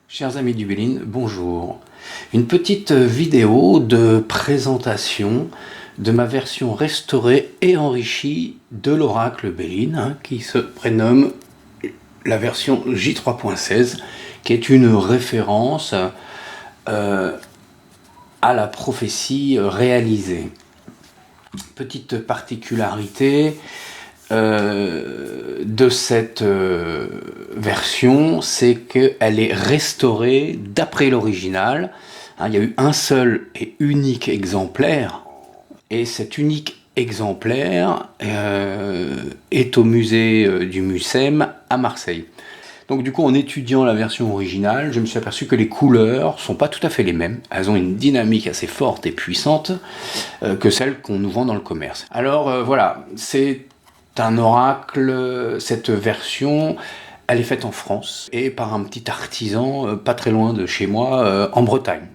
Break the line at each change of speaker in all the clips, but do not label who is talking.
Chers amis du Béline, bonjour. Une petite vidéo de présentation de ma version restaurée et enrichie de l'oracle Béline, qui se prénomme la version J3.16, qui est une référence à la prophétie réalisée. Petite particularité de cette version, c'est qu'elle est restaurée d'après l'original. Il y a eu un seul et unique exemplaire, et cet unique exemplaire est au musée du Mucem à Marseille. Donc du coup, en étudiant la version originale, je me suis aperçu que les couleurs sont pas tout à fait les mêmes. Elles ont une dynamique assez forte et puissante que celles qu'on nous vend dans le commerce. Alors voilà, c'est un oracle, cette version, elle est faite en France et par un petit artisan pas très loin de chez moi, en Bretagne.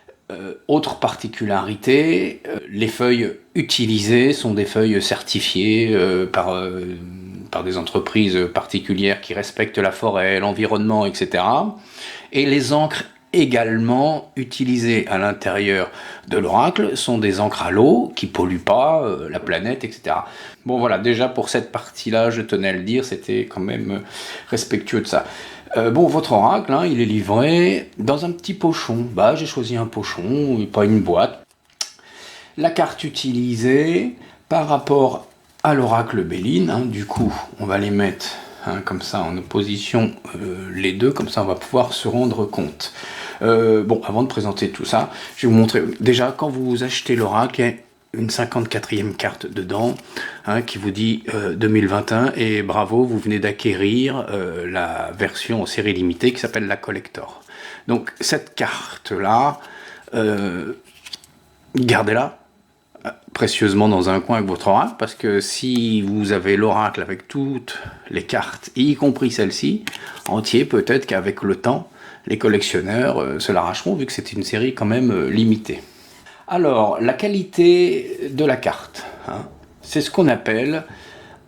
Autre particularité, les feuilles utilisées sont des feuilles certifiées par des entreprises particulières qui respectent la forêt, l'environnement, etc. Et les encres également utilisées à l'intérieur de l'oracle sont des encres à l'eau qui polluent pas la planète, etc. Bon voilà, déjà pour cette partie-là, je tenais à le dire, c'était quand même respectueux de ça. Bon, votre oracle, il est livré dans un petit pochon. Bah, j'ai choisi un pochon, et pas une boîte. La carte utilisée par rapport à l'oracle Béline, du coup, on va les mettre comme ça en opposition les deux, comme ça on va pouvoir se rendre compte. Bon, avant de présenter tout ça, je vais vous montrer. Déjà, quand vous achetez l'oracle, il y a une 54e carte dedans, qui vous dit 2021, et bravo, vous venez d'acquérir la version en série limitée qui s'appelle la Collector. Donc cette carte-là, gardez-la précieusement dans un coin avec votre oracle, parce que si vous avez l'oracle avec toutes les cartes, y compris celle-ci, entier, peut-être qu'avec le temps, les collectionneurs se l'arracheront, vu que c'est une série quand même limitée. Alors, la qualité de la carte, c'est ce qu'on appelle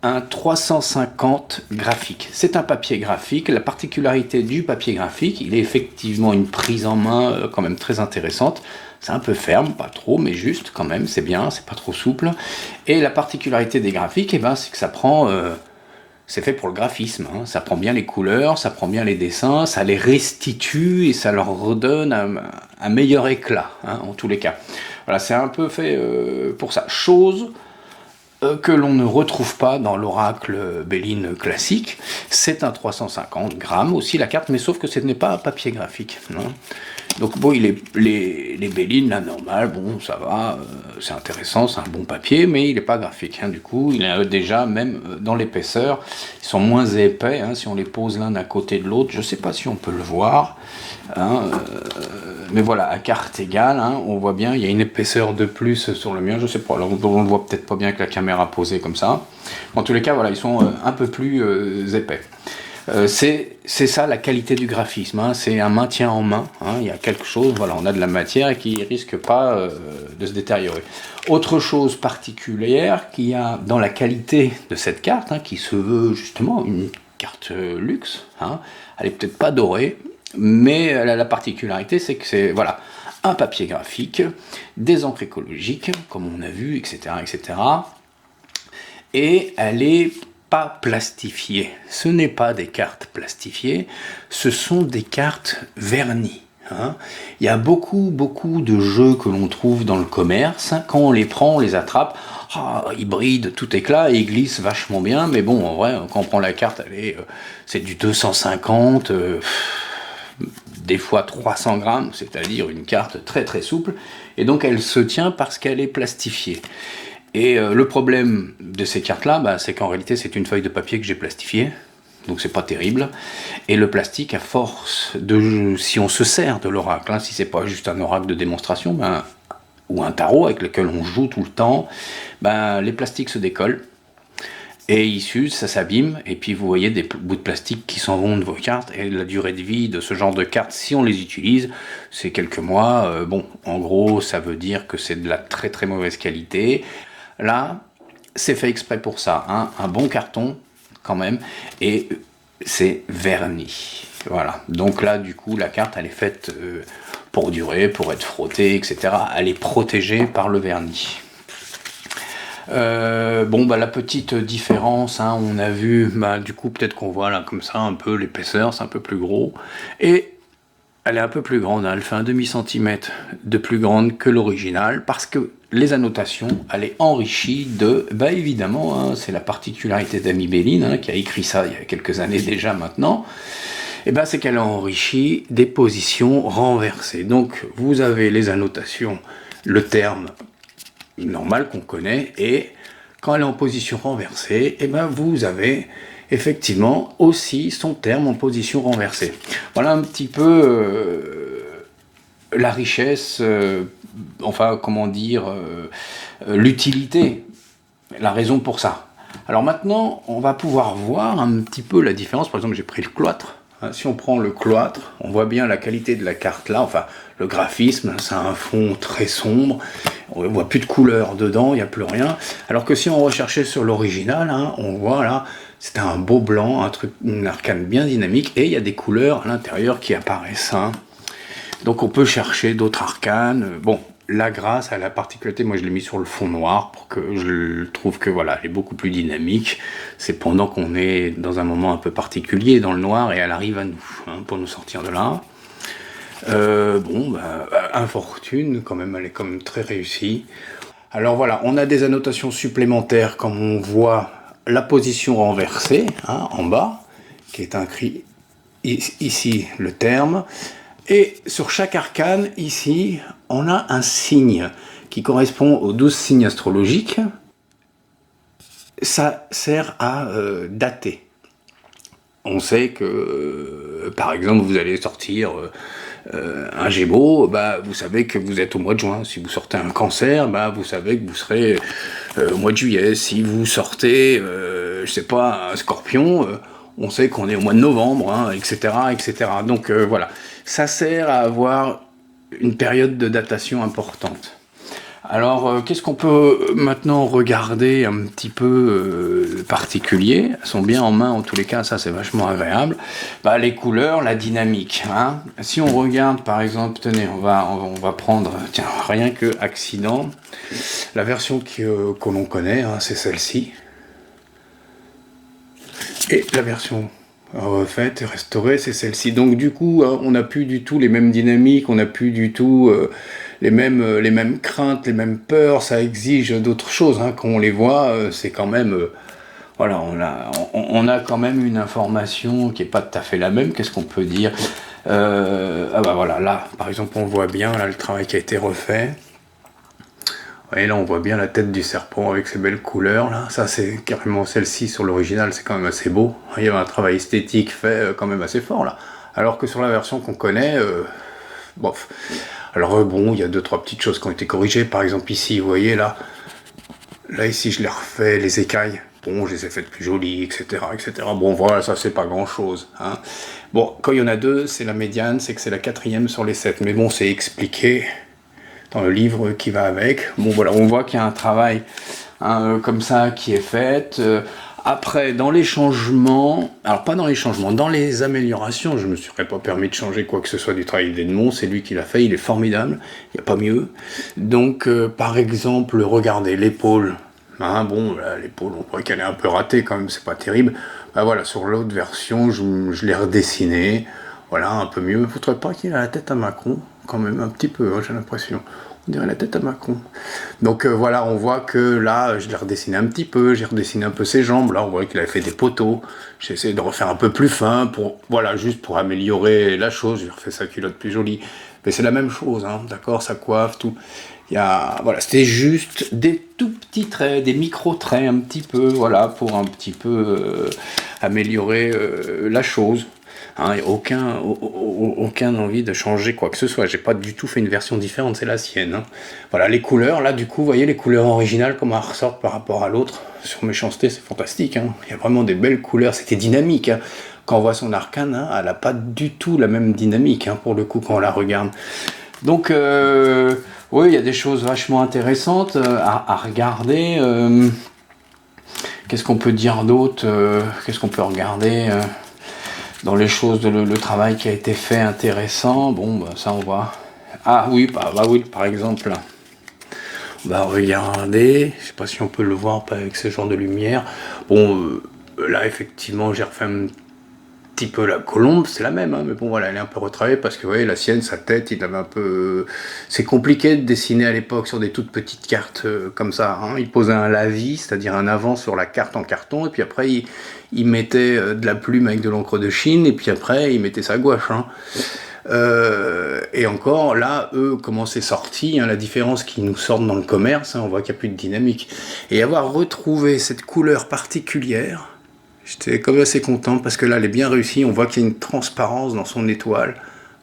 un 350 graphique. C'est un papier graphique. La particularité du papier graphique, il est effectivement une prise en main quand même très intéressante. C'est un peu ferme, pas trop, mais juste quand même, c'est bien, c'est pas trop souple. Et la particularité des graphiques, c'est que ça prend... c'est fait pour le graphisme, ça prend bien les couleurs, ça prend bien les dessins, ça les restitue et ça leur redonne un meilleur éclat, en tous les cas. Voilà, c'est un peu fait pour ça. Chose que l'on ne retrouve pas dans l'oracle Béline classique. C'est un 350 grammes aussi la carte, mais sauf que ce n'est pas un papier graphique. Donc bon, les Bélines, là, normal, bon, ça va, c'est intéressant, c'est un bon papier, mais il n'est pas graphique. Du coup, il est déjà, même dans l'épaisseur, ils sont moins épais, si on les pose l'un à côté de l'autre. Je ne sais pas si on peut le voir, mais voilà, à carte égale, on voit bien, il y a une épaisseur de plus sur le mien, je sais pas, on ne le voit peut-être pas bien avec la caméra posée comme ça. En tous les cas, voilà, ils sont un peu plus épais. C'est ça la qualité du graphisme, c'est un maintien en main, il y a quelque chose, voilà, on a de la matière qui risque pas de se détériorer. Autre chose particulière qu'il y a dans la qualité de cette carte, qui se veut justement une carte luxe, elle est peut-être pas dorée, mais elle a la particularité, c'est que c'est voilà, un papier graphique, des encres écologiques, comme on a vu, etc., etc., et elle est pas plastifiées. Ce n'est pas des cartes plastifiées, ce sont des cartes vernies. Il y a beaucoup de jeux que l'on trouve dans le commerce. Quand on les prend, on les attrape, ils brident tout éclat et ils glissent vachement bien. Mais bon, en vrai, quand on prend la carte, c'est du 250, des fois 300 grammes, c'est-à-dire une carte très souple. Et donc elle se tient parce qu'elle est plastifiée. Et le problème de ces cartes-là, c'est qu'en réalité, c'est une feuille de papier que j'ai plastifiée. Donc c'est pas terrible. Et le plastique, à force de... Si on se sert de l'oracle, si c'est pas juste un oracle de démonstration, ou un tarot avec lequel on joue tout le temps, les plastiques se décollent. Et il s'use, ça s'abîme, et puis vous voyez des bouts de plastique qui s'en vont de vos cartes, et la durée de vie de ce genre de cartes, si on les utilise, c'est quelques mois. Bon, en gros, ça veut dire que c'est de la très très mauvaise qualité. Là, c'est fait exprès pour ça, hein, un bon carton quand même, et c'est verni. Voilà, donc là, du coup, la carte, elle est faite pour durer, pour être frottée, etc. Elle est protégée par le vernis. Bon, bah, la petite différence, hein, on a vu, bah, du coup, peut-être qu'on voit là comme ça un peu l'épaisseur, c'est un peu plus gros. Et elle est un peu plus grande, hein, elle fait un demi-centimètre de plus grande que l'original, parce que les annotations, elle est enrichie de, bah évidemment, hein, c'est la particularité d'Amy Bellin, hein, qui a écrit ça il y a quelques années déjà maintenant, et ben c'est qu'elle est enrichie des positions renversées. Donc vous avez les annotations, le terme normal qu'on connaît, et quand elle est en position renversée, et ben vous avez effectivement aussi son terme en position renversée. Voilà un petit peu la richesse, enfin comment dire, l'utilité, la raison pour ça. Alors maintenant, on va pouvoir voir un petit peu la différence. Par exemple, j'ai pris le cloître. Si on prend le cloître, on voit bien la qualité de la carte là, enfin le graphisme, c'est un fond très sombre, on ne voit plus de couleur dedans, il n'y a plus rien. Alors que si on recherchait sur l'original, hein, on voit là, c'est un beau blanc, un truc, une arcane bien dynamique, et il y a des couleurs à l'intérieur qui apparaissent. Hein. Donc on peut chercher d'autres arcanes. Bon, la grâce a la particularité, moi je l'ai mis sur le fond noir pour que je trouve que voilà, elle est beaucoup plus dynamique. C'est pendant qu'on est dans un moment un peu particulier dans le noir et elle arrive à nous, hein, pour nous sortir de là. Bon, bah, infortune, quand même, elle est quand même très réussie. Alors voilà, on a des annotations supplémentaires comme on voit la position renversée, hein, en bas, qui est inscrit ici le terme. Et sur chaque arcane, ici, on a un signe qui correspond aux 12 signes astrologiques. Ça sert à dater. On sait que, par exemple, vous allez sortir un Gémeaux, bah, vous savez que vous êtes au mois de juin. Si vous sortez un Cancer, bah, vous savez que vous serez au mois de juillet. Si vous sortez, je sais pas, un Scorpion, on sait qu'on est au mois de novembre, hein, etc., etc. Donc voilà, ça sert à avoir une période de datation importante. Alors, qu'est-ce qu'on peut maintenant regarder un petit peu particulier? Elles sont bien en main en tous les cas, ça c'est vachement agréable. Bah, les couleurs, la dynamique. Hein. Si on regarde par exemple, tenez, on va prendre, tiens, rien que accident. La version que l'on connaît, hein, c'est celle-ci. Et la version refaite et restaurée, c'est celle-ci. Donc du coup, on n'a plus du tout les mêmes dynamiques, on n'a plus du tout les mêmes craintes, les mêmes peurs. Ça exige d'autres choses. Hein. Quand on les voit, c'est quand même... voilà, on a quand même une information qui n'est pas tout à fait la même. Qu'est-ce qu'on peut dire? Ah bah voilà, là, par exemple, on voit bien là, le travail qui a été refait. Et là, on voit bien la tête du serpent avec ses belles couleurs. Là. Ça, c'est carrément celle-ci sur l'original, c'est quand même assez beau. Il y a un travail esthétique fait quand même assez fort là. Alors que sur la version qu'on connaît, bof. Alors bon, il y a 2-3 petites choses qui ont été corrigées. Par exemple, ici, vous voyez là, ici, je l'ai refait, les écailles. Bon, je les ai faites plus jolies, etc., etc. Bon, voilà, ça, c'est pas grand-chose. Hein. Bon, quand il y en a 2, c'est la médiane, c'est que c'est la 4e sur les 7. Mais bon, c'est expliqué dans le livre qui va avec. Bon voilà, on voit qu'il y a un travail hein, comme ça qui est fait. Après, dans les changements, alors pas dans les changements, dans les améliorations, je ne me serais pas permis de changer quoi que ce soit du travail d'Edmond, c'est lui qui l'a fait, il est formidable, il n'y a pas mieux. Donc par exemple, regardez l'épaule. Hein, bon, l'épaule, on pourrait qu'elle est un peu ratée quand même, c'est pas terrible. Ben voilà, sur l'autre version, je l'ai redessiné. Voilà, un peu mieux. Vous ne trouvez pas qu'il a la tête à Macron? Quand même, un petit peu, hein, j'ai l'impression. On dirait la tête à Macron. Donc voilà, on voit que là, je l'ai redessiné un petit peu, j'ai redessiné un peu ses jambes. Là, on voit qu'il avait fait des poteaux. J'ai essayé de refaire un peu plus fin, voilà, juste pour améliorer la chose. J'ai refait sa culotte plus jolie. Mais c'est la même chose, hein, d'accord, sa coiffe, tout. Voilà, c'était juste des tout petits traits, des micro-traits un petit peu, voilà, pour un petit peu améliorer la chose. Hein, et aucun envie de changer quoi que ce soit. J'ai pas du tout fait une version différente, c'est la sienne. Hein. Voilà, les couleurs, là, du coup, vous voyez les couleurs originales, comment elles ressortent par rapport à l'autre. Sur Méchanceté, c'est fantastique. Hein. Il y a vraiment des belles couleurs, c'était dynamique. Hein. Quand on voit son arcane, hein, elle n'a pas du tout la même dynamique, hein, pour le coup, quand on la regarde. Donc, oui, il y a des choses vachement intéressantes à regarder. Qu'est-ce qu'on peut dire d'autre Qu'est-ce qu'on peut regarder dans les choses, le travail qui a été fait intéressant. Bon, bah, ça on voit. Ah oui, oui, par exemple, on va regarder. Je sais pas si on peut le voir avec ce genre de lumière. Bon, là effectivement, j'ai refait un petit peu la colombe, c'est la même, hein, mais bon voilà, elle est un peu retravaillée parce que vous voyez, la sienne, sa tête, il avait un peu. C'est compliqué de dessiner à l'époque sur des toutes petites cartes comme ça. Hein. Il posait un lavis, c'est-à-dire un avant sur la carte en carton, et puis après il mettait de la plume avec de l'encre de Chine, et puis après il mettait sa gouache. Hein. Et encore, là, eux, comment c'est sorti, hein, la différence qu'ils nous sortent dans le commerce, hein, on voit qu'il n'y a plus de dynamique. Et avoir retrouvé cette couleur particulière, j'étais comme assez content parce que là, elle est bien réussie. On voit qu'il y a une transparence dans son étoile.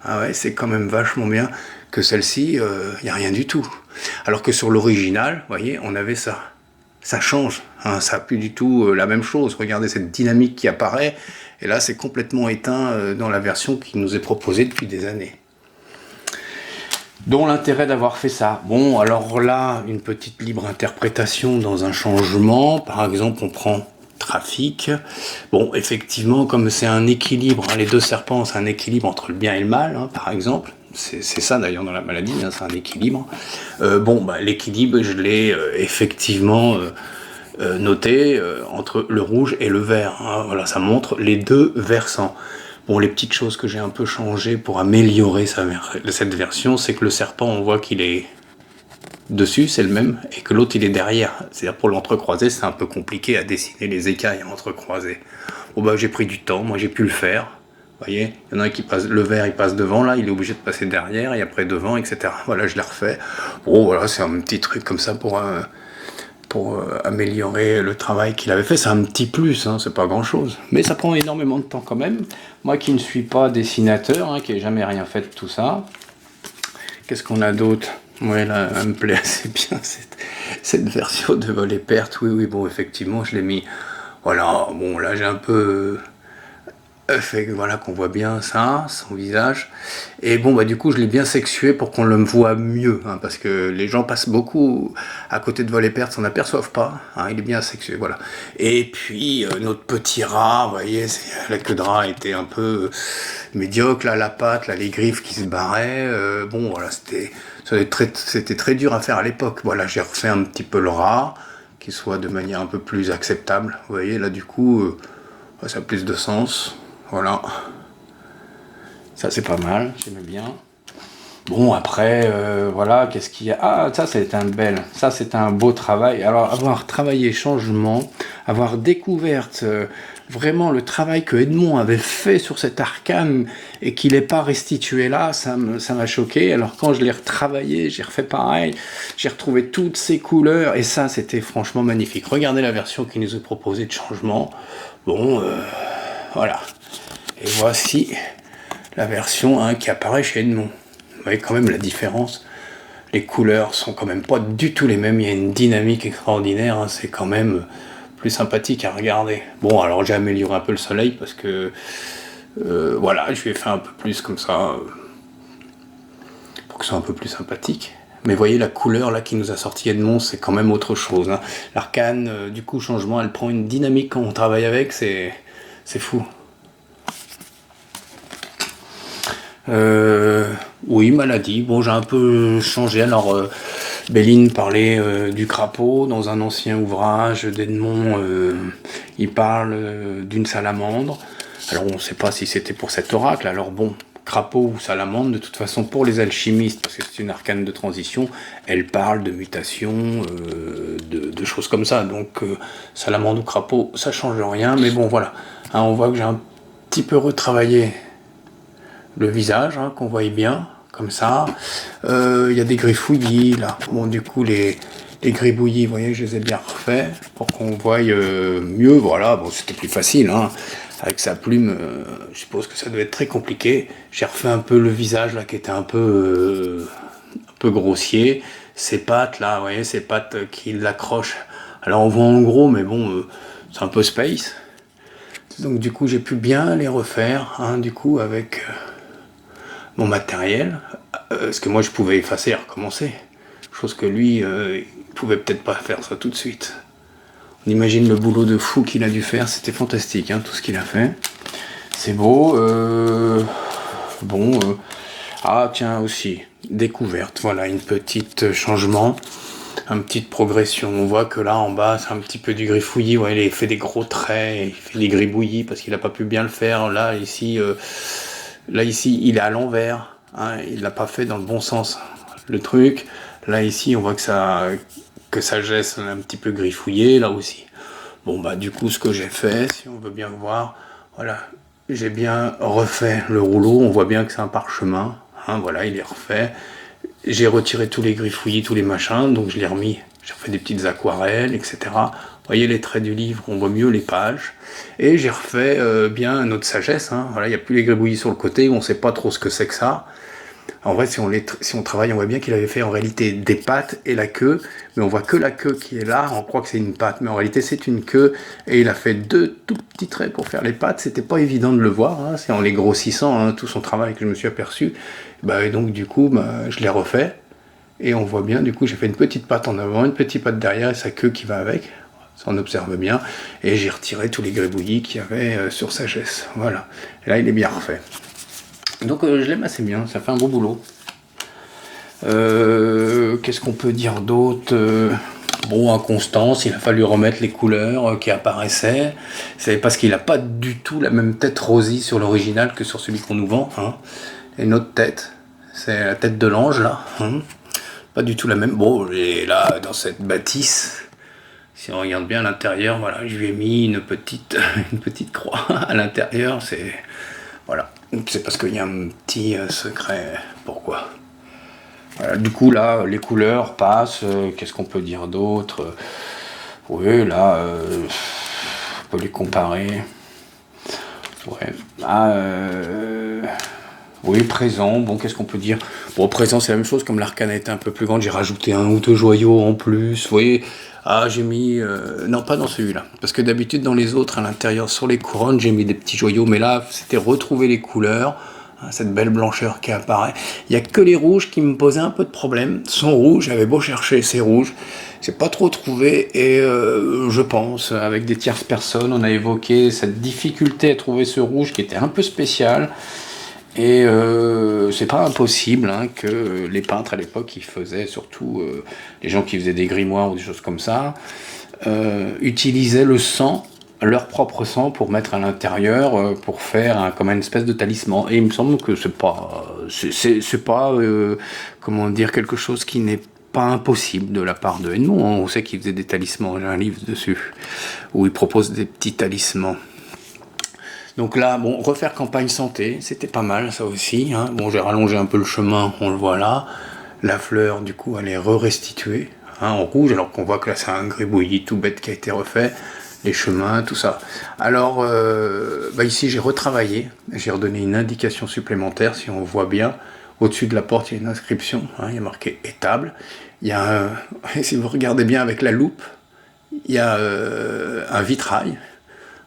Ah ouais, c'est quand même vachement bien que celle-ci, il n'y a rien du tout. Alors que sur l'original, vous voyez, on avait ça. Ça change, hein, ça n'a plus du tout la même chose. Regardez cette dynamique qui apparaît. Et là, c'est complètement éteint dans la version qui nous est proposée depuis des années. Dont l'intérêt d'avoir fait ça. Bon, alors là, une petite libre interprétation dans un changement. Par exemple, on prend trafic. Bon, effectivement, comme c'est un équilibre, hein, les deux serpents, c'est un équilibre entre le bien et le mal, hein, par exemple. C'est ça d'ailleurs dans la maladie, hein, c'est un équilibre. Bon, bah, l'équilibre, je l'ai effectivement noté entre le rouge et le vert. Hein, voilà, ça montre les deux versants. Bon, les petites choses que j'ai un peu changées pour améliorer cette version, c'est que le serpent, on voit qu'il est dessus, c'est le même, et que l'autre, il est derrière. C'est-à-dire pour l'entrecroiser, c'est un peu compliqué à dessiner les écailles à entrecroiser. Bon, bah, j'ai pris du temps, moi j'ai pu le faire. Vous voyez, il y en a un qui passe, le vert il passe devant, là, il est obligé de passer derrière, et après devant, etc. Voilà, je l'ai refait. Bon, voilà, c'est un petit truc comme ça pour améliorer le travail qu'il avait fait. C'est un petit plus, hein, c'est pas grand chose. Mais ça prend énormément de temps quand même. Moi qui ne suis pas dessinateur, hein, qui n'ai jamais rien fait de tout ça. Qu'est-ce qu'on a d'autre? Ouais, là, elle me plaît assez bien, cette version de Vol et Perte. Oui, bon, effectivement, je l'ai mis. Voilà, bon, là, j'ai un peu fait voilà, qu'on voit bien ça, son visage. Et bon, bah, du coup, je l'ai bien sexué pour qu'on le voit mieux, hein, parce que les gens passent beaucoup à côté de Vol et Perte, s'en aperçoivent pas. Hein, il est bien sexué, voilà. Et puis, notre petit rat, vous voyez, la queue de rat était un peu médiocre, là, la patte, là, les griffes qui se barraient. Bon, voilà, c'était très dur à faire à l'époque. Voilà, j'ai refait un petit peu le rat, qui soit de manière un peu plus acceptable. Vous voyez, là, du coup, ça a plus de sens. Voilà. Ça, c'est pas mal, j'aimais bien. Bon, après, voilà, qu'est-ce qu'il y a? Ah, ça, c'est un beau travail. Alors, avoir travaillé changement, avoir découvert vraiment le travail que Edmond avait fait sur cet arcane et qu'il n'ait pas restitué là, ça m'a choqué. Alors, quand je l'ai retravaillé, j'ai refait pareil, j'ai retrouvé toutes ces couleurs et ça, c'était franchement magnifique. Regardez la version qui nous est proposée de changement. Bon, voilà. Et voici la version hein, qui apparaît chez Edmond. Vous voyez quand même la différence. Les couleurs sont quand même pas du tout les mêmes. Il y a une dynamique extraordinaire. Hein. C'est quand même plus sympathique à regarder. Bon, alors j'ai amélioré un peu le soleil parce que voilà, je lui ai fait un peu plus comme ça pour que ce soit un peu plus sympathique. Mais voyez la couleur là qui nous a sorti Edmond, c'est quand même autre chose. Hein. L'arcane, du coup, changement, elle prend une dynamique quand on travaille avec, c'est fou. Oui, maladie. Bon, j'ai un peu changé. Alors, Béline parlait du crapaud dans un ancien ouvrage d'Edmond. Il parle d'une salamandre. Alors, on ne sait pas si c'était pour cet oracle. Alors, bon, crapaud ou salamandre, de toute façon, pour les alchimistes, parce que c'est une arcane de transition, elle parle de mutation, de choses comme ça. Donc, salamandre ou crapaud, ça change rien. Mais bon, voilà. Hein, on voit que j'ai un petit peu retravaillé le visage, hein, qu'on voit bien, comme ça. Y a des griffouillis, là. Bon, du coup, les gribouillis, vous voyez, je les ai bien refaits, pour qu'on voie mieux, voilà. Bon, c'était plus facile, hein. avec sa plume, je suppose que ça devait être très compliqué. J'ai refait un peu le visage là qui était un peu grossier. Ses pattes là, vous voyez, ses pattes qui l'accrochent. Alors on voit en gros, mais bon, c'est un peu space. Donc du coup j'ai pu bien les refaire, hein, du coup avec mon matériel. Parce que moi je pouvais effacer et recommencer. Chose que lui, il pouvait peut-être pas faire ça tout de suite. On imagine le boulot de fou qu'il a dû faire, c'était fantastique, hein, tout ce qu'il a fait. C'est beau. Bon. Ah tiens aussi, découverte, voilà, une petite changement, une petite progression. On voit que là en bas c'est un petit peu du griffouillis, ouais, il fait des gros traits, il fait des gribouillis parce qu'il n'a pas pu bien le faire. Là ici, il est à l'envers, hein, il l'a pas fait dans le bon sens. Le truc, là ici on voit que ça gesse un petit peu griffouillé, là aussi. Bon bah du coup ce que j'ai fait, si on veut bien voir, voilà, j'ai bien refait le rouleau, on voit bien que c'est un parchemin, hein, voilà, il est refait. J'ai retiré tous les griffouillis, tous les machins, donc je l'ai remis, j'ai refait des petites aquarelles, etc. Vous voyez les traits du livre, on voit mieux les pages. Et j'ai refait bien notre sagesse, hein, voilà, il n'y a plus les gribouillis sur le côté, on ne sait pas trop ce que c'est que ça. En vrai, si on travaille, on voit bien qu'il avait fait en réalité des pattes et la queue, mais on voit que la queue qui est là, on croit que c'est une patte, mais en réalité c'est une queue, et il a fait 2 tout petits traits pour faire les pattes. C'était pas évident de le voir, hein, c'est en les grossissant, hein, tout son travail que je me suis aperçu. Et donc du coup, je l'ai refait, et on voit bien, du coup j'ai fait une petite patte en avant, une petite patte derrière, et sa queue qui va avec, ça on observe bien, et j'ai retiré tous les gribouillis qu'il y avait sur sagesse, voilà. Et là il est bien refait. Donc je l'aime assez bien, ça fait un beau boulot. Qu'est-ce qu'on peut dire d'autre? Bon, inconstance, il a fallu remettre les couleurs qui apparaissaient. C'est parce qu'il n'a pas du tout la même tête rosée sur l'original que sur celui qu'on nous vend. Hein. Et notre tête, c'est la tête de l'ange là. Hein. Pas du tout la même. Bon, et là, dans cette bâtisse, si on regarde bien à l'intérieur, voilà, je lui ai mis une petite croix à l'intérieur. Voilà. C'est parce qu'il y a un petit secret. Pourquoi? Voilà, du coup, là, les couleurs passent. Qu'est-ce qu'on peut dire d'autre? Oui, là, on peut les comparer. Ouais. Oui, présent. Bon, qu'est-ce qu'on peut dire? Bon, présent, c'est la même chose. Comme l'arcane était un peu plus grande, j'ai rajouté 1 ou 2 joyaux en plus. Vous voyez? Ah, j'ai mis... non, pas dans celui-là. Parce que d'habitude, dans les autres, à l'intérieur, sur les couronnes, j'ai mis des petits joyaux. Mais là, c'était retrouver les couleurs. Hein, cette belle blancheur qui apparaît. Il n'y a que les rouges qui me posaient un peu de problème. Sont rouges, j'avais beau chercher, c'est rouge. J'ai pas trop trouvé. Et je pense, avec des tierces personnes, on a évoqué cette difficulté à trouver ce rouge qui était un peu spécial. Et c'est pas impossible hein, que les peintres à l'époque, ils faisaient, surtout les gens qui faisaient des grimoires ou des choses comme ça, utilisaient le sang, leur propre sang, pour mettre à l'intérieur, pour faire comme une espèce de talisman. Et il me semble que c'est pas comment dire, quelque chose qui n'est pas impossible de la part de Edmond. On sait qu'il faisait des talismans, j'ai un livre dessus, où il propose des petits talismans. Donc là, bon, refaire campagne santé, c'était pas mal, ça aussi. Hein. Bon, j'ai rallongé un peu le chemin, on le voit là. La fleur, du coup, elle est re-restituée hein, en rouge, alors qu'on voit que là, c'est un gribouillis tout bête qui a été refait. Les chemins, tout ça. Alors, ici, j'ai retravaillé. J'ai redonné une indication supplémentaire, si on voit bien. Au-dessus de la porte, il y a une inscription. Hein, il y a marqué « étable ». Il y a si vous regardez bien avec la loupe, il y a un vitrail.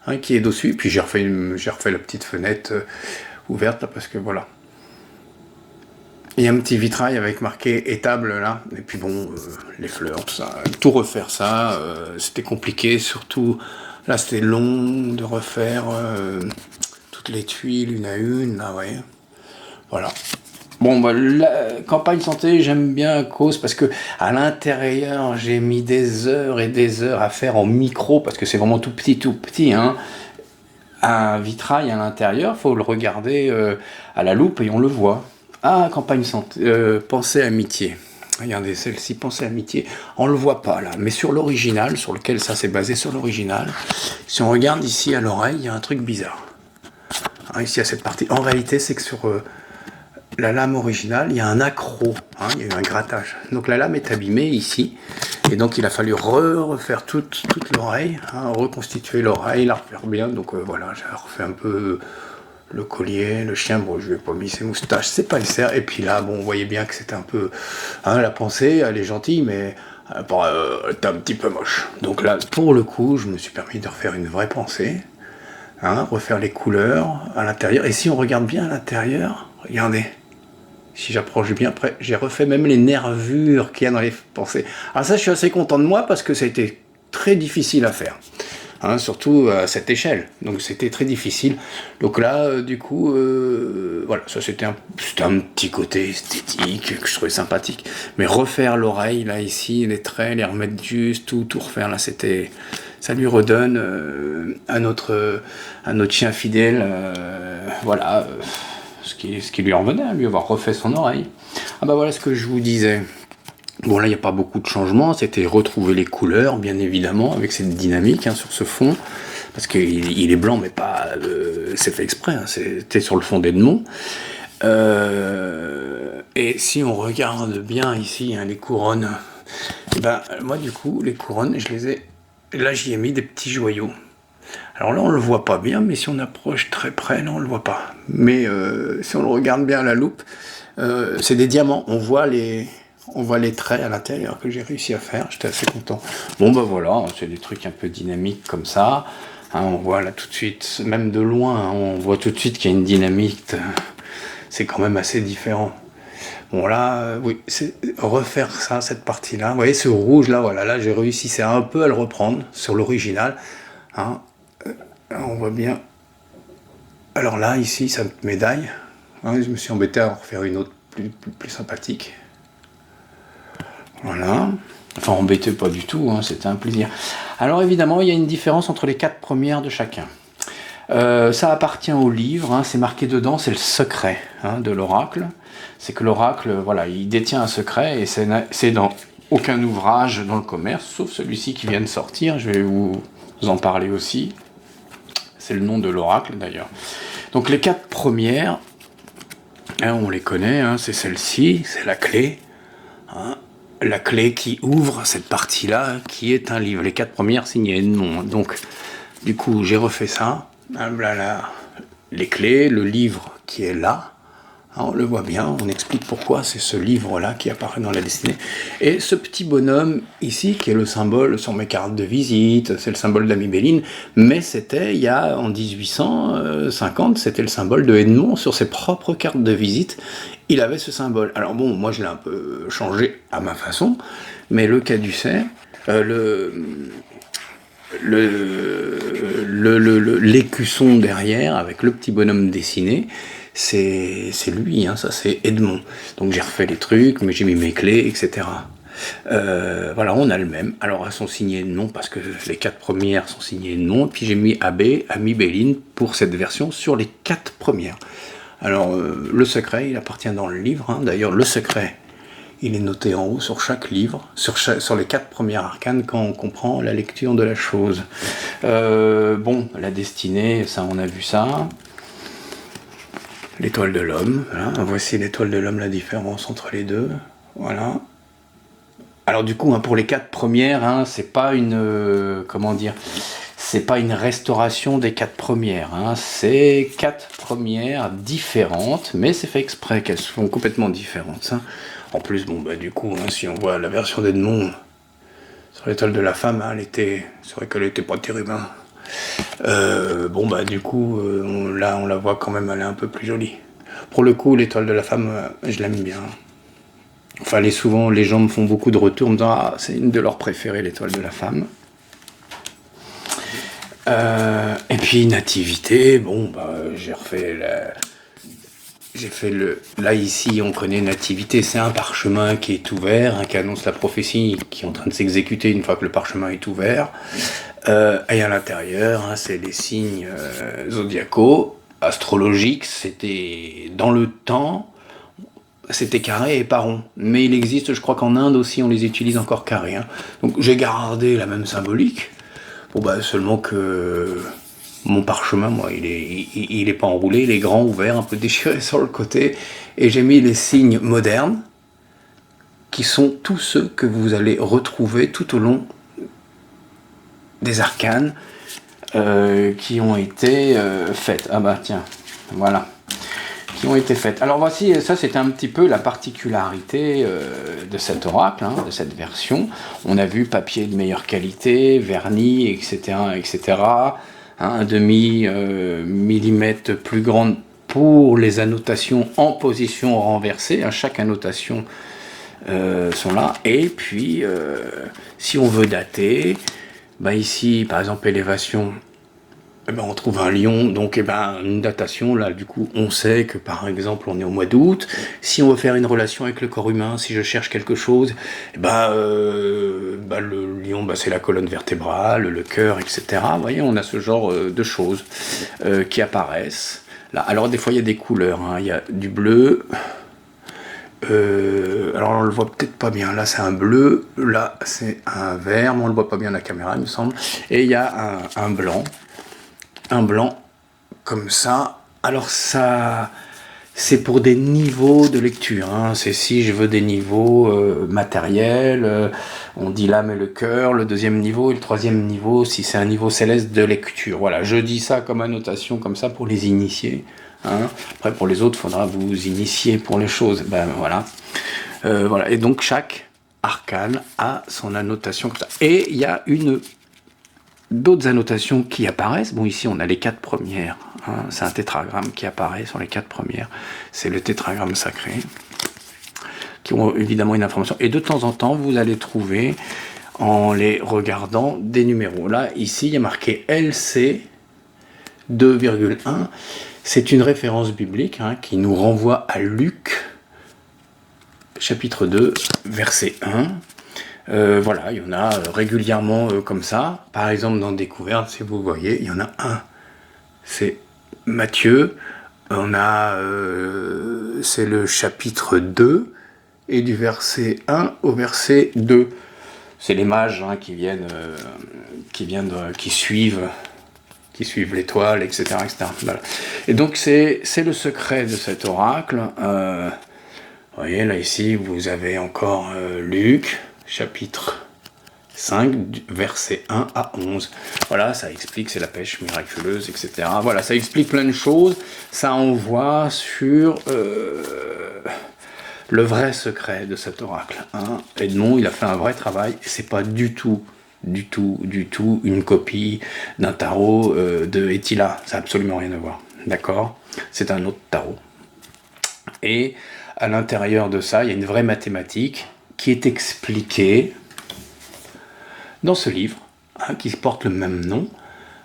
Hein, qui est dessus, puis j'ai refait la petite fenêtre ouverte là, parce que voilà. Il y a un petit vitrail avec marqué étable là, et puis bon, les fleurs, tout ça. Tout refaire ça, c'était compliqué, surtout là c'était long de refaire toutes les tuiles une à une, là, ouais. Voilà. Bon, la campagne santé, j'aime bien à cause parce que à l'intérieur, j'ai mis des heures et des heures à faire en micro parce que c'est vraiment tout petit, hein. Un vitrail à l'intérieur, faut le regarder à la loupe et on le voit. Ah, campagne santé, pensée amitié. Regardez celle-ci, pensée amitié. On le voit pas là, mais sur l'original, sur lequel ça s'est basé sur l'original. Si on regarde ici à l'oreille, il y a un truc bizarre. Hein, ici à cette partie. En réalité, c'est que sur la lame originale, il y a un accroc, hein, il y a eu un grattage. Donc la lame est abîmée ici, Et donc il a fallu refaire toute l'oreille, hein, reconstituer l'oreille, la refaire bien. Donc voilà, j'ai refait un peu le collier, le chien. Bon, je lui ai pas mis ses moustaches, c'est pas nécessaire. Et puis là, bon, on voyait bien que c'était un peu... Hein, la pensée, elle est gentille, mais t'es un petit peu moche. Donc là, pour le coup, je me suis permis de refaire une vraie pensée. Hein, refaire les couleurs à l'intérieur. Et si on regarde bien à l'intérieur, regardez. Si j'approche bien près, j'ai refait même les nervures qu'il y a dans les pensées. Alors ça, je suis assez content de moi parce que ça a été très difficile à faire. Hein, surtout à cette échelle. Donc c'était très difficile. Donc là, du coup, voilà, ça c'était un petit côté esthétique que je trouvais sympathique. Mais refaire l'oreille, là, ici, les traits, les remettre juste, tout refaire, là, c'était... Ça lui redonne à notre chien fidèle, voilà... Ce qui lui en revenait, à lui avoir refait son oreille. Ah bah voilà ce que je vous disais. Bon là il n'y a pas beaucoup de changements, c'était retrouver les couleurs bien évidemment avec cette dynamique hein, sur ce fond. Parce qu'il est blanc mais pas... c'est fait exprès, hein, c'était sur le fond d'Edmond. Et si on regarde bien ici hein, les couronnes, et ben moi du coup les couronnes je les ai... Là j'y ai mis des petits joyaux. Alors là, on le voit pas bien, mais si on approche très près, là, on le voit pas. Mais si on le regarde bien à la loupe, c'est des diamants. On voit les traits à l'intérieur que j'ai réussi à faire. J'étais assez content. Bon, bah voilà, c'est des trucs un peu dynamiques comme ça. Hein, on voit là tout de suite, même de loin, hein, on voit tout de suite qu'il y a une dynamique. C'est quand même assez différent. Bon là, oui, c'est refaire ça, cette partie-là. Vous voyez, ce rouge là, voilà, là j'ai réussi, c'est un peu à le reprendre sur l'original. Hein. On voit bien. Alors là, ici, cette médaille. Hein, je me suis embêté à en refaire une autre plus sympathique. Voilà. Enfin, embêté pas du tout, hein, c'était un plaisir. Alors évidemment, il y a une différence entre les 4 premières de chacun. Ça appartient au livre, hein, c'est marqué dedans, c'est le secret hein, de l'oracle. C'est que l'oracle, voilà, il détient un secret et c'est dans aucun ouvrage dans le commerce, sauf celui-ci qui vient de sortir, je vais vous en parler aussi. C'est le nom de l'oracle d'ailleurs. Donc les 4 premières, hein, on les connaît, hein, c'est celle-ci, c'est la clé. Hein, la clé qui ouvre cette partie-là, qui est un livre. Les 4 premières signées Edmond. Donc, du coup, j'ai refait ça. Là, les clés, le livre qui est là. On le voit bien, on explique pourquoi c'est ce livre-là qui apparaît dans la destinée. Et ce petit bonhomme ici, qui est le symbole sur mes cartes de visite, c'est le symbole d'Ami Béline, mais c'était, il y a en 1850, c'était le symbole de Edmond sur ses propres cartes de visite. Il avait ce symbole. Alors bon, moi je l'ai un peu changé à ma façon, mais le caducée, l'écusson derrière, avec le petit bonhomme dessiné, c'est lui, hein, ça c'est Edmond. Donc j'ai refait les trucs, mais j'ai mis mes clés, etc. Voilà, on a le même. Alors elles sont signées Edmond parce que les 4 premières sont signées Edmond, puis j'ai mis Ami Béline pour cette version sur les 4 premières. Alors le secret, il appartient dans le livre, hein. D'ailleurs le secret, il est noté en haut sur chaque livre, sur les 4 premières arcanes quand on comprend la lecture de la chose. Bon, la destinée, ça on a vu ça. L'étoile de l'homme, voilà. Voici l'étoile de l'homme, la différence entre les deux, voilà. Alors du coup, hein, pour les 4 premières, hein, c'est pas une, comment dire, c'est pas une restauration des 4 premières, hein, c'est 4 premières différentes, mais c'est fait exprès qu'elles sont complètement différentes. Hein. En plus, bon bah du coup, hein, si on voit la version d'Edmond sur l'étoile de la femme, hein, c'est vrai qu'elle était pas terrible. Hein. Bon bah du coup là on la voit quand même, elle est un peu plus jolie. Pour le coup l'étoile de la femme je l'aime bien. Enfin souvent les gens me font beaucoup de retours en me disant ah c'est une de leurs préférées l'étoile de la femme. Et puis nativité, bon bah j'ai refait là ici on connaît nativité, c'est un parchemin qui est ouvert, hein, qui annonce la prophétie qui est en train de s'exécuter une fois que le parchemin est ouvert. Et à l'intérieur, hein, c'est les signes zodiacaux, astrologiques, c'était dans le temps, c'était carré et pas rond. Mais il existe, je crois qu'en Inde aussi, on les utilise encore carrés. Hein. Donc j'ai gardé la même symbolique, bon, bah, seulement que mon parchemin, moi, il est pas enroulé, il est grand, ouvert, un peu déchiré sur le côté, et j'ai mis les signes modernes, qui sont tous ceux que vous allez retrouver tout au long des arcanes qui ont été faites. Ah bah tiens, voilà, qui ont été faites. Alors voici, ça c'est un petit peu la particularité de cet oracle, hein, de cette version. On a vu papier de meilleure qualité, vernis, etc., etc. Hein, un demi millimètre plus grande pour les annotations en position renversée. Hein, chaque annotation sont là. Et puis, si on veut dater, bah ici, par exemple, élévation, eh ben, on trouve un lion, donc eh ben, une datation, là, du coup, on sait que, par exemple, on est au mois d'août. Si on veut faire une relation avec le corps humain, si je cherche quelque chose, eh ben, le lion, bah, c'est la colonne vertébrale, le cœur, etc. Vous voyez, on a ce genre de choses qui apparaissent. Là. Alors, des fois, il y a des couleurs, hein. Il y a du bleu. Alors on le voit peut-être pas bien, là c'est un bleu, là c'est un vert, mais on le voit pas bien à la caméra il me semble, et il y a un blanc comme ça. Alors ça c'est pour des niveaux de lecture, hein. C'est si je veux des niveaux matériels, on dit l'âme et le cœur, le deuxième niveau, et le troisième niveau si c'est un niveau céleste de lecture. Voilà, je dis ça comme annotation comme ça pour les initiés. Hein. Après pour les autres, il faudra vous initier pour les choses. Ben voilà. Voilà. Et donc chaque arcane a son annotation comme ça. Et il y a d'autres annotations qui apparaissent. Bon, ici on a les 4 premières. Hein. C'est un tétragramme qui apparaît sur les 4 premières. C'est le tétragramme sacré. Qui ont évidemment une information. Et de temps en temps, vous allez trouver, en les regardant, des numéros. Là, ici, il y a marqué LC 2,1. C'est une référence biblique hein, qui nous renvoie à Luc, chapitre 2, verset 1. Voilà, il y en a régulièrement comme ça. Par exemple, dans Découverte, si vous voyez, il y en a un. C'est Matthieu. On a, c'est le chapitre 2, et du verset 1 au verset 2. C'est les mages hein, qui suivent l'étoile, etc. etc. Voilà. Et donc c'est le secret de cet oracle. Vous voyez, là ici, vous avez encore Luc, chapitre 5, verset 1 à 11. Voilà, ça explique, c'est la pêche miraculeuse, etc. Voilà, ça explique plein de choses. Ça envoie sur le vrai secret de cet oracle. Hein. Edmond, il a fait un vrai travail. C'est pas du tout une copie d'un tarot de Etila. Ça n'a absolument rien à voir. D'accord ? C'est un autre tarot. Et à l'intérieur de ça, il y a une vraie mathématique qui est expliquée dans ce livre, hein, qui porte le même nom,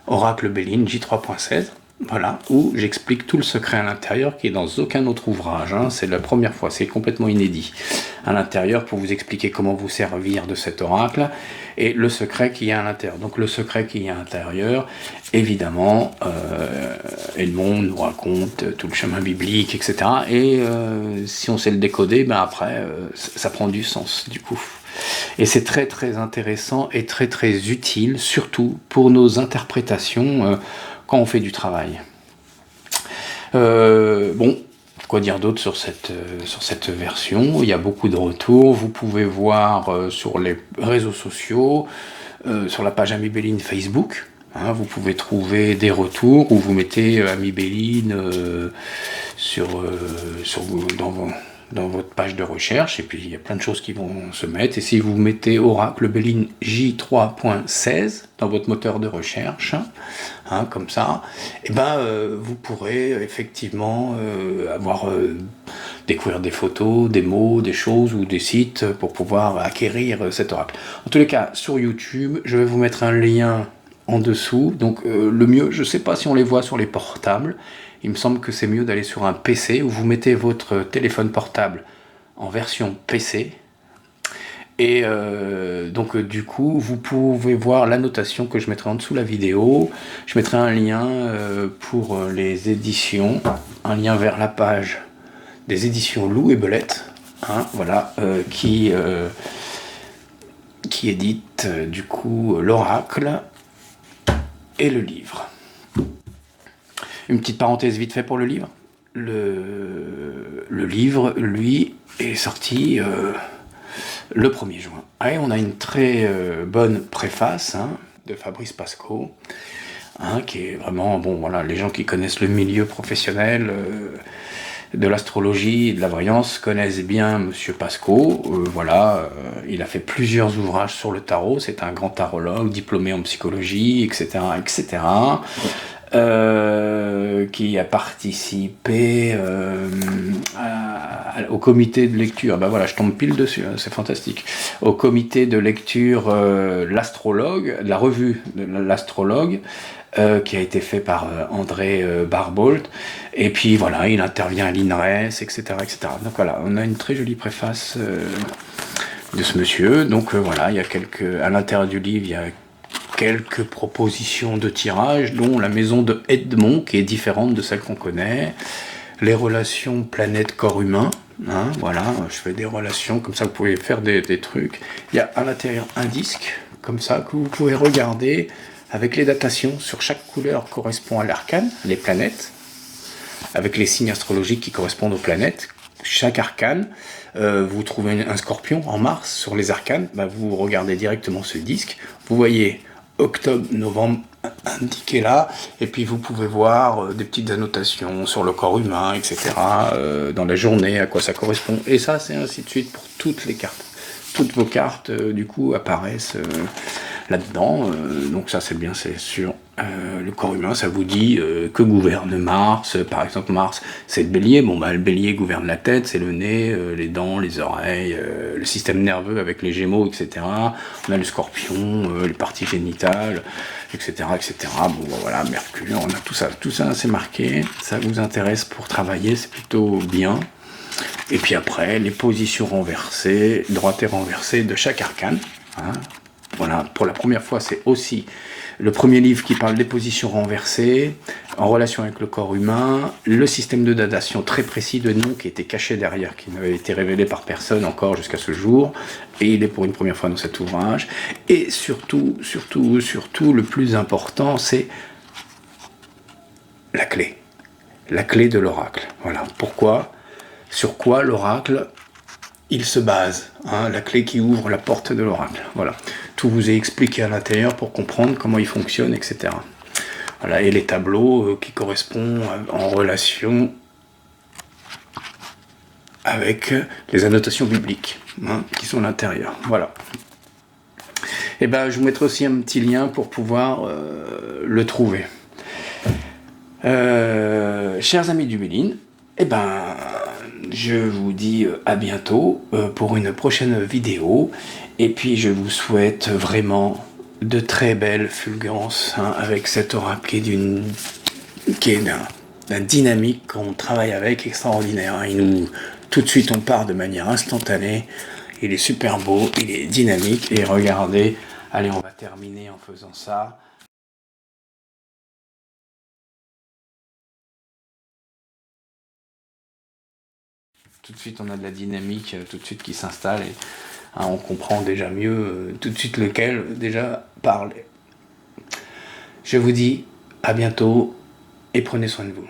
Oracle Béline, J3.16. Voilà, où j'explique tout le secret à l'intérieur qui est dans aucun autre ouvrage. Hein. C'est la première fois, c'est complètement inédit. À l'intérieur, pour vous expliquer comment vous servir de cet oracle et le secret qu'il y a à l'intérieur. Donc le secret qu'il y a à l'intérieur, évidemment, Edmond nous raconte tout le chemin biblique, etc. Et si on sait le décoder, ben après, ça prend du sens, du coup. Et c'est très très intéressant et très très utile, surtout pour nos interprétations quand on fait du travail. Bon, quoi dire d'autre sur cette version ? Il y a beaucoup de retours. Vous pouvez voir sur les réseaux sociaux, sur la page Ami Béline Facebook. Hein, vous pouvez trouver des retours où vous mettez Ami Béline dans votre page de recherche, et puis il y a plein de choses qui vont se mettre. Et si vous mettez Oracle Béline J3.16 dans votre moteur de recherche, hein, comme ça, et ben vous pourrez effectivement découvrir des photos, des mots, des choses ou des sites pour pouvoir acquérir cet oracle. En tous les cas, sur YouTube, je vais vous mettre un lien en dessous. Donc le mieux, je ne sais pas si on les voit sur les portables, il me semble que c'est mieux d'aller sur un PC où vous mettez votre téléphone portable en version PC. Et donc du coup, vous pouvez voir l'annotation que je mettrai en dessous de la vidéo. Je mettrai un lien pour les éditions, un lien vers la page des éditions Loup et Belette, hein, voilà, qui édite du coup l'oracle et le livre. Une petite parenthèse vite fait pour le livre. Le livre, lui, est sorti le 1er juin. Et on a une très bonne préface de Fabrice Pascaud, qui est vraiment, bon voilà, les gens qui connaissent le milieu professionnel de l'astrologie et de la voyance connaissent bien Monsieur Pascaud. Il a fait plusieurs ouvrages sur le tarot, c'est un grand tarologue, diplômé en psychologie, etc., etc., qui a participé au comité de lecture, ben voilà, je tombe pile dessus, c'est fantastique, au comité de lecture l'astrologue, la revue de l'astrologue, qui a été fait par André Barbault, et puis voilà, il intervient à l'INRES, etc., etc. Donc voilà, on a une très jolie préface de ce monsieur. Donc voilà, il y a à l'intérieur du livre, il y a quelques propositions de tirage, dont la maison de Edmond, qui est différente de celle qu'on connaît, les relations planète-corps humain, voilà, je fais des relations, comme ça vous pouvez faire des trucs. Il y a à l'intérieur un disque, comme ça, que vous pouvez regarder, avec les datations, sur chaque couleur correspond à l'arcane, les planètes, avec les signes astrologiques qui correspondent aux planètes. Chaque arcane, vous trouvez un scorpion en Mars sur les arcanes, vous regardez directement ce disque, vous voyez octobre, novembre indiqué là, et puis vous pouvez voir des petites annotations sur le corps humain, etc., dans la journée, à quoi ça correspond, et ça c'est ainsi de suite pour toutes les cartes. Toutes vos cartes, du coup, apparaissent là-dedans, donc ça c'est bien, c'est sur le corps humain, ça vous dit que gouverne Mars, par exemple Mars c'est le bélier, le bélier gouverne la tête, c'est le nez, les dents, les oreilles, le système nerveux avec les gémeaux, etc. On a le scorpion, les parties génitales, etc., etc. Bon voilà, Mercure, on a tout ça c'est marqué, ça vous intéresse pour travailler, c'est plutôt bien. Et puis après, les positions renversées, droite et renversée de chaque arcane. Voilà, pour la première fois, c'est aussi le premier livre qui parle des positions renversées, en relation avec le corps humain, le système de datation très précis de nom qui était caché derrière, qui n'avait été révélé par personne encore jusqu'à ce jour, et il est pour une première fois dans cet ouvrage. Et surtout, le plus important, c'est la clé de l'oracle. Voilà, pourquoi ? Sur quoi l'oracle, il se base, la clé qui ouvre la porte de l'oracle. Voilà, tout vous est expliqué à l'intérieur pour comprendre comment il fonctionne, etc. Voilà, et les tableaux qui correspondent en relation avec les annotations bibliques qui sont à l'intérieur. Voilà. Et je vous mettrai aussi un petit lien pour pouvoir le trouver. Chers amis du Béline, je vous dis à bientôt pour une prochaine vidéo, et puis je vous souhaite vraiment de très belles fulgurances avec cet oracle qui est d'un dynamique qu'on travaille avec extraordinaire. Tout de suite on part de manière instantanée, il est super beau, il est dynamique, et regardez, allez, on va terminer en faisant ça. Tout de suite on a de la dynamique tout de suite qui s'installe, et on comprend déjà mieux tout de suite lequel déjà parle. Je vous dis à bientôt et prenez soin de vous.